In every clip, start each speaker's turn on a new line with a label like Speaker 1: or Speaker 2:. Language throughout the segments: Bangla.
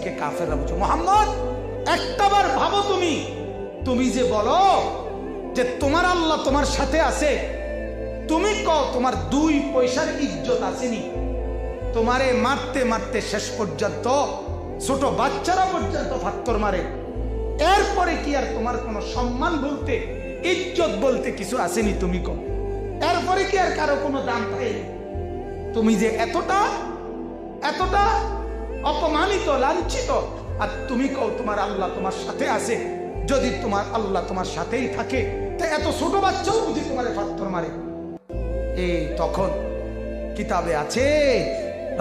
Speaker 1: নবীজিকে কাফেররা বলছে, মুহাম্মদ একটাবার ভাবো, তুমি যে বলো যে তোমার আল্লাহ তোমার সাথে আছে, তুমি কও তোমার 2 পয়সার ইজ্জত আসেনি? তোমারে মারতে মারতে শেষ পর্যন্ত ছোট বাচ্চারা পর্যন্ত ফাত্তর মারে, এরপরে কি আর তোমার কোনো সম্মান বলতে, ইজ্জত বলতে কিছু আসেনি? তুমি কও এরপরে কি আর কারো কোনো দাম পাইনি? তুমি যে এতটা এতটা অপমানিত, লাঞ্ছিত, আর তুমি কও তোমার আল্লাহ তোমার সাথে আছে। যদি তোমার আল্লাহ তোমার সাথেই থাকে তা এত ছোট বাচ্চাও বুঝি তোমারে ফাত্তর মারে? এই তখন কিতাবে আছে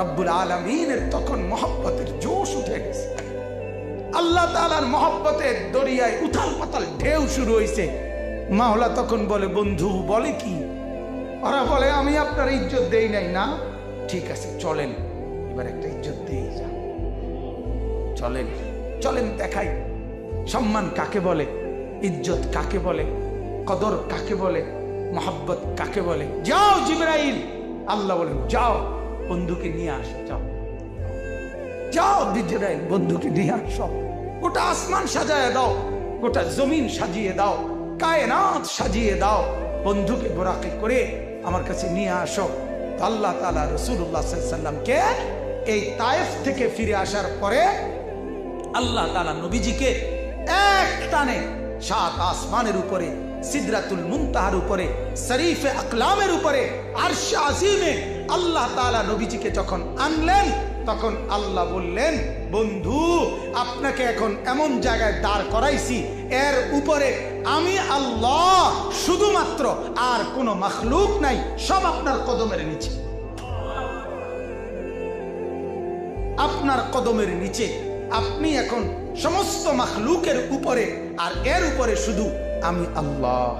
Speaker 1: রব্বুল আলামিনের তখন মহব্বতের জোশ উঠে গেছে, আল্লাহ তাআলার মহব্বতের দরিয়ায় উথাল পাতাল ঢেউ শুরু হয়েছে। মাওলা তখন বলে, বন্ধু বলে কি? ওরা বলে, আমি আপনার ইজ্জত দেই নাই না? ঠিক আছে, চলেন এবার একটা ইজ্জত দিয়ে যা, চলেন চলেন দেখাই সম্মান কাকে বলে, ইজ্জত কাকে বলে, কদর কাকে বলে, মহব্বত কাকে বলে। যাও জিবরাইল, আল্লাহ বলেন যাও বন্ধুকে নিয়ে আসো, যাও যাও জিবরাইল বন্ধুকে নিয়ে আসো, গোটা আসমান সাজিয়ে দাও, গোটা জমিন সাজিয়ে দাও, কায়নাত সাজিয়ে দাও, বন্ধুকে বোরাকে করে আমার কাছে নিয়ে আসো। তো আল্লাহ তাআলা রাসূলুল্লাহ সাল্লাল্লাহু আলাইহি ওয়াসাল্লামকে এই তায়েফ থেকে ফিরে আসার পরে আল্লাহ তাআলা নবীজিকে এক টানে 7 আসমানের উপরে, সিদরাতুল মুনতাহার উপরে, শরীফে আকলামের উপরে, আরশে আজিমে আল্লাহ তাআলা নবীজিকে যখন আনলেন, তখন আল্লাহ বললেন, বন্ধু আপনাকে এখন এমন জায়গায় দাঁড় করাইছি, এর উপরে আমি আল্লাহ শুধুমাত্র, আর কোনো মাখলুক নাই, সব আপনার কদমের নিচে, আপনার কদমের নিচে। আপনি এখন সমস্ত মাখলুকের উপরে, আর এর উপরে শুধু আমি আল্লাহ।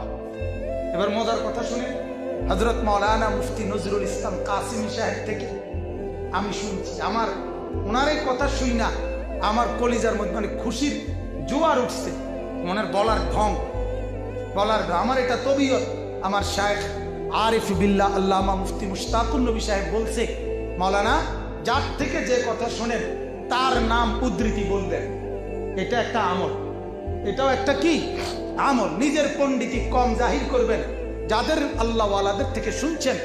Speaker 1: এবার মজার কথা শুনে, হযরত মাওলানা মুফতি নজরুল ইসলাম কাসিমি সাহেব থেকে আমি শুনছি, আমার ওনার এই কথা শুই না আমার কলিজার মধ্যে মানে খুশির জোয়ার উঠছে, মনের বলার ঢং, আমার এটা তবিয়ত। আমার শায়েখ আরিফ বিল্লাহ আল্লামা মুফতি মুশতাকুন নবী সাহেব বলছে, মাওলানা যার থেকে যে কথা শোনেন তার নাম উদ্ধৃতি বলবেন, এটা একটা আমল, এটাও একটা কি আমল। নিজের পণ্ডিতি কম জাহির করবেন, যাদের আল্লাহ ওয়ালাদের থেকে শুনছেন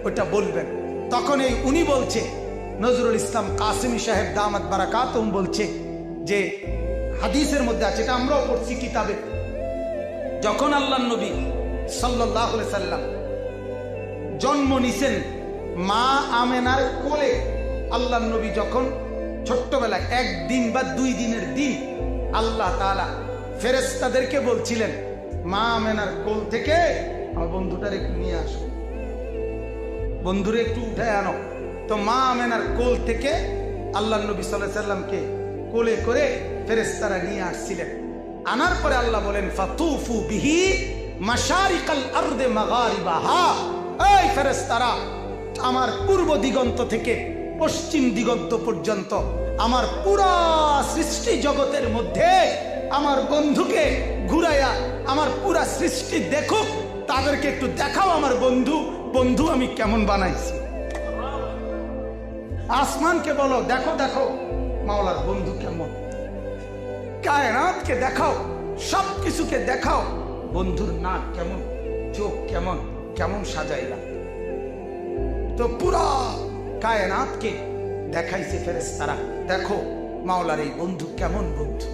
Speaker 1: ওটা বলবেন। তখন এই উনি বলছে, নজরুল ইসলাম কাসিমি সাহেব দামাত বারাকাতুহুম বলছে যে হাদিসের মধ্যে আছে, এটা আমরাও পড়ছি কিতাবে, যখন আল্লাহর নবী সাল্লাল্লাহু আলাইহি সাল্লাম জন্ম নিছেন মা আমেনার কোলে, আল্লাহর নবী যখন ছোট্টবেলায় 1 দিন বা 2 দিনের দিন আল্লাহ তাআলা ফেরেশতাদেরকে বলছিলেন, মা আমেনার কোল থেকে আমার বন্ধুটার একটু নিয়ে আসো, বন্ধুরে একটু উঠে আনো। তো মা আমেনার কোল থেকে আল্লাহর নবী সাল্লাল্লাহু আলাইহি সাল্লামকে কোলে করে ফেরেশতারা নিয়ে আসছিলেন। আনার পরে আল্লাহ বলেন, ফাতুফু বিহি মাশারিকাল আরদে মাগারিবাহা, এই ফেরেশতারা আমার পূর্ব দিগন্ত থেকে পশ্চিম দিগন্ত পর্যন্ত আমার পুরা সৃষ্টি জগতের মধ্যে আমার বন্ধুকে ঘুরাইয়া আমার পুরা সৃষ্টি দেখুক, তাদেরকে একটু দেখাও আমার বন্ধু আমি কেমন বানাইছি। আসমানকে বলো, দেখো দেখো মাওলার বন্ধু কেমন, কায়নাতকে দেখাও, সব কিছুকে দেখাও বন্ধুর নাক কেমন, চোখ কেমন, কেমন সাজাইলাম। তো পুরা কায়নাতকে দেখাইছে ফেরেশতারা, দেখো মাওলার এই বন্ধু কেমন বন্ধু।